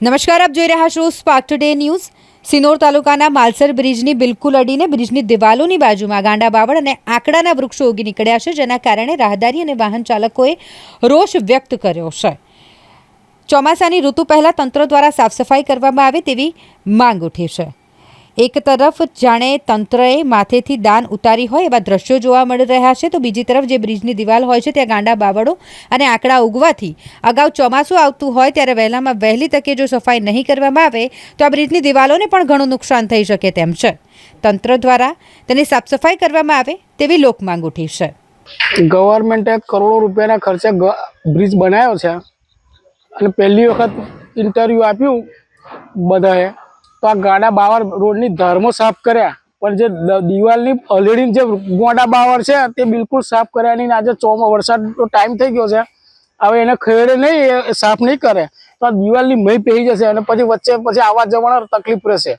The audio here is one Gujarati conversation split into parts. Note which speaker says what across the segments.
Speaker 1: નમસ્કાર, આપ જોઈ રહ્યા છો સ્પાર્ક ટુડે ન્યૂઝ। સિનોર તાલુકાના માલસર બ્રિજની બિલકુલ અડીને બ્રિજની દિવાલોની બાજુમાં ગાંડા બાવળ અને આંકડાના વૃક્ષો ઉગી નીકળ્યા છે, જેના કારણે રાહદારી અને વાહન ચાલકોએ રોષ વ્યક્ત કર્યો છે। ચોમાસાની ઋતુ પહેલા તંત્ર દ્વારા સાફ સફાઈ કરવામાં આવે તેવી માંગ ઉઠી છે। એક તરફ જાણે તંત્રએ માથેથી દાન ઉતારી હોય એવા દ્રશ્યો જોવા મળી રહ્યા છે, તો બીજી તરફ જે બ્રિજની દિવાલ હોય છે ત્યાં ગાંડા બાવળો અને આંકડા ઉગવાથી અગાઉ ચોમાસું આવતું હોય ત્યારે વહેલામાં વહેલી તકે જો સફાઈ નહીં કરવામાં આવે તો આ બ્રિજની દિવાલોને પણ ઘણું નુકસાન થઈ શકે તેમ છે। તંત્ર દ્વારા તેની સાફ સફાઈ કરવામાં આવે તેવી લોકમાંગ ઉઠી છે।
Speaker 2: ગવર્મેન્ટે કરોડો રૂપિયાના ખર્ચે બ્રિજ બનાવ્યો છે અને પહેલી વખત ઇન્ટરવ્યૂ આપ્યું બધાએ તો આ ગાંડા બાવર રોડની ધારમો સાફ કર્યા, પણ જે દિવાલની અલેડી જે ગાંડા બાવર છે તે બિલકુલ સાફ કર્યા નહીં। આજે વરસાદનો ટાઈમ થઈ ગયો છે, હવે એને ખેડે નહીં, સાફ નહીં કરે તો આ દિવાલની મહી પહેરી જશે અને પછી વચ્ચે આવવા જવાનો તકલીફ રહેશે।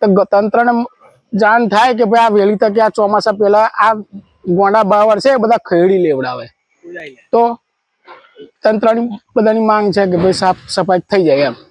Speaker 2: તો તંત્રને જાણ થાય કે ભાઈ આ વહેલી તકે આ ચોમાસા પહેલા આ ગાંડા બાવર છે એ બધા ખેડી લેવડાવે તો તંત્રની બધાની માંગ છે કે ભાઈ સાફ સફાઈ થઈ જાય એમ।